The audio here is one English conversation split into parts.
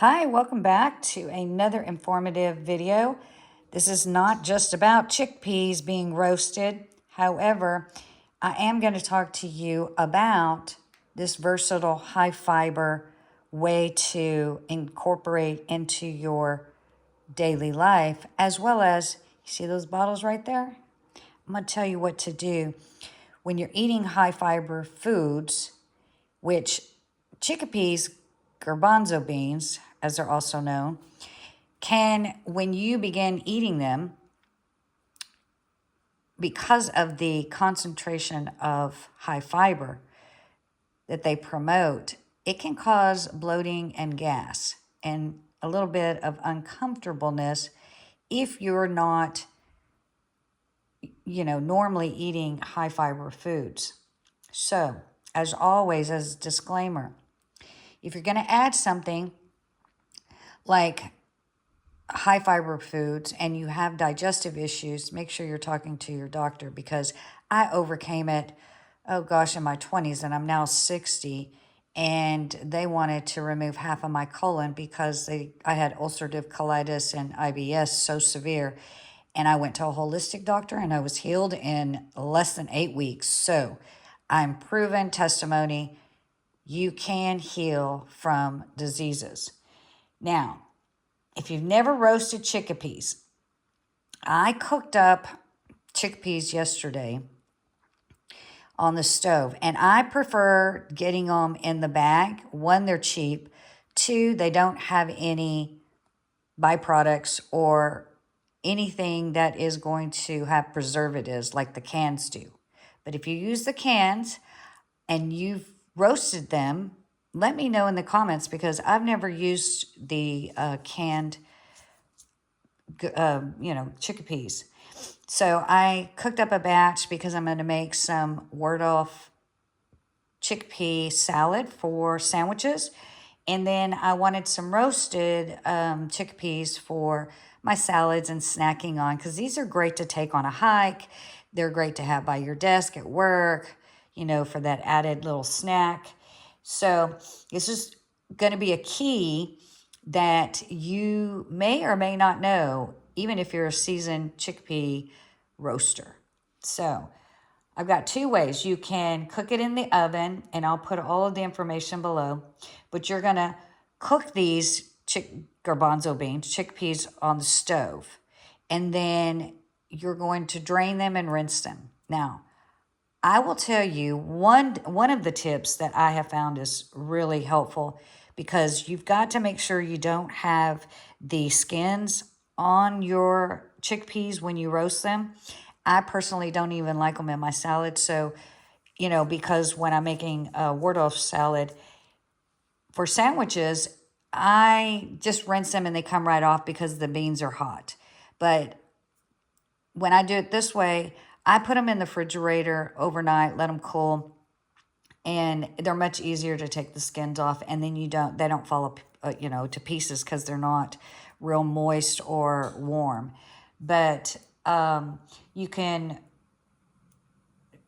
Hi, welcome back to another informative video. This is not just about chickpeas being roasted. However, I am going to talk to you about this versatile high fiber way to incorporate into your daily life, as well as, you see those bottles right there? I'm going to tell you what to do when you're eating high fiber foods, which chickpeas, garbanzo beans, as they're also known, can, when you begin eating them, because of the concentration of high fiber that they promote, it can cause bloating and gas and a little bit of uncomfortableness if you're not, normally eating high fiber foods. So, as always, as a disclaimer, if you're going to add something like high fiber foods and you have digestive issues, make sure you're talking to your doctor, because I overcame it, oh gosh, in my 20s, and I'm now 60, and they wanted to remove half of my colon because I had ulcerative colitis and IBS so severe. And I went to a holistic doctor and I was healed in less than 8 weeks. So I'm proven testimony. You can heal from diseases. Now, if you've never roasted chickpeas, I cooked up chickpeas yesterday on the stove, and I prefer getting them in the bag. One, they're cheap. Two, they don't have any byproducts or anything that is going to have preservatives like the cans do. But if you use the cans and you've roasted them, let me know in the comments, because I've never used the canned chickpeas. So I cooked up a batch because I'm going to make some Wardolph chickpea salad for sandwiches. And then I wanted some roasted chickpeas for my salads and snacking on, because these are great to take on a hike. They're great to have by your desk at work, for that added little snack. So this is going to be a key that you may or may not know, even if you're a seasoned chickpea roaster. So I've got two ways. You can cook it in the oven, and I'll put all of the information below, but you're going to cook these garbanzo beans, chickpeas, on the stove, and then you're going to drain them and rinse them. Now, I will tell you one of the tips that I have found is really helpful, because you've got to make sure you don't have the skins on your chickpeas when you roast them. I personally don't even like them in my salad. So, because when I'm making a Wardolph salad for sandwiches, I just rinse them and they come right off because the beans are hot. But when I do it this way, I put them in the refrigerator overnight, let them cool, and they're much easier to take the skins off, and then they don't fall to pieces, because they're not real moist or warm. But you can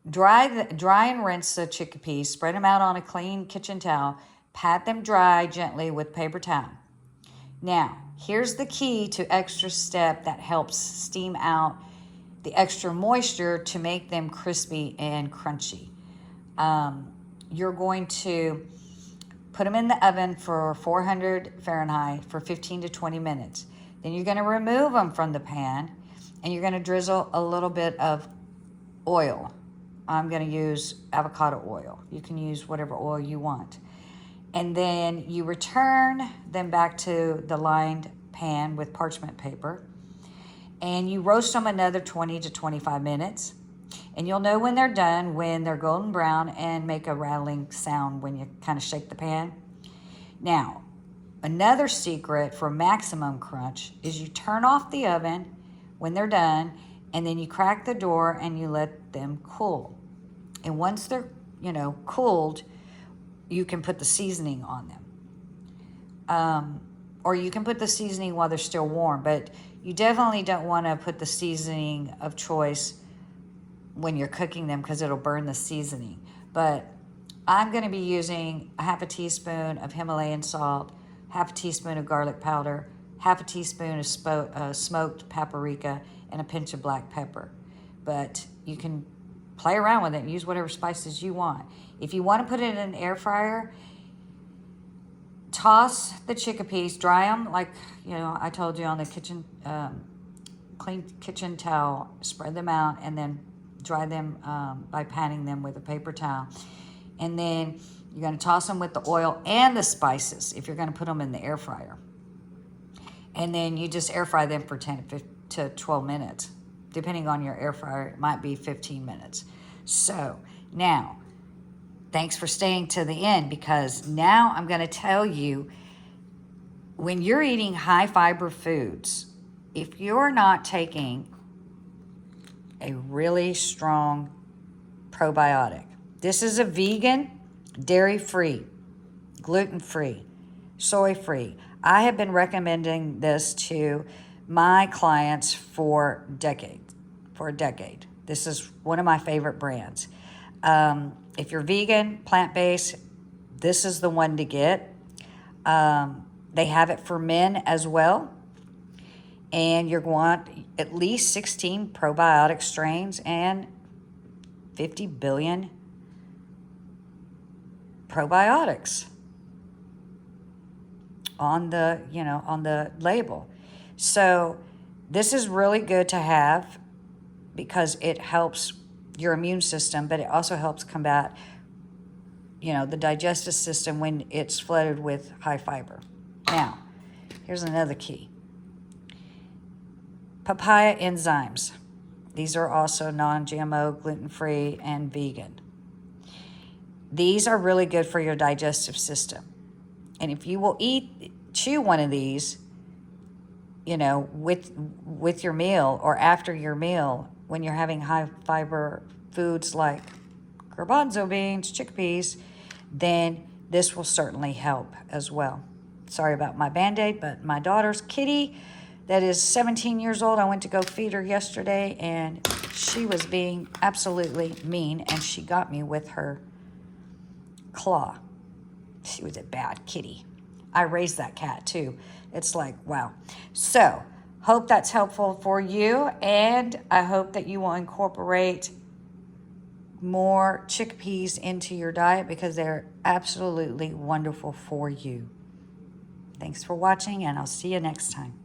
dry and rinse the chickpeas, spread them out on a clean kitchen towel, pat them dry gently with paper towel. Now, here's the key to extra step that helps steam out the extra moisture to make them crispy and crunchy. You're going to put them in the oven for 400 Fahrenheit for 15 to 20 minutes. Then you're going to remove them from the pan, and you're going to drizzle a little bit of oil. I'm going to use avocado oil. You can use whatever oil you want. And then you return them back to the lined pan with parchment paper, and you roast them another 20 to 25 minutes. And you'll know when they're done when they're golden brown and make a rattling sound when you kind of shake the pan. Now, another secret for maximum crunch is you turn off the oven when they're done, and then you crack the door and you let them cool. And once they're, cooled, you can put the seasoning on them. Or you can put the seasoning while they're still warm, but you definitely don't want to put the seasoning of choice when you're cooking them, because it'll burn the seasoning. But I'm going to be using a half a teaspoon of Himalayan salt, half a teaspoon of garlic powder, half a teaspoon of smoked paprika, and a pinch of black pepper. But you can play around with it and use whatever spices you want. If you want to put it in an air fryer, toss the chickpeas, dry them like, I told you on the kitchen, clean kitchen towel, spread them out, and then dry them by patting them with a paper towel. And then you're going to toss them with the oil and the spices if you're going to put them in the air fryer. And then you just air fry them for 10 to 12 minutes. Depending on your air fryer, it might be 15 minutes. So now, thanks for staying to the end, because now I'm going to tell you, when you're eating high fiber foods, if you're not taking a really strong probiotic, this is a vegan, dairy-free, gluten-free, soy-free. I have been recommending this to my clients for a decade. This is one of my favorite brands. If you're vegan, plant-based, this is the one to get. They have it for men as well. And you're going to want at least 16 probiotic strains and 50 billion probiotics on the label. So this is really good to have because it helps your immune system, but it also helps combat, the digestive system when it's flooded with high fiber. Now, here's another key. Papaya enzymes. These are also non-GMO, gluten-free, and vegan. These are really good for your digestive system. And if you will chew one of these, with your meal or after your meal, when you're having high fiber foods like garbanzo beans, chickpeas, then this will certainly help as well. Sorry about my Band-Aid, but my daughter's Kitty, that is 17 years old, I went to go feed her yesterday, and she was being absolutely mean, and she got me with her claw. She was a bad kitty. I raised that cat too. It's like, wow. So, hope that's helpful for you, and I hope that you will incorporate more chickpeas into your diet because they're absolutely wonderful for you. Thanks for watching, and I'll see you next time.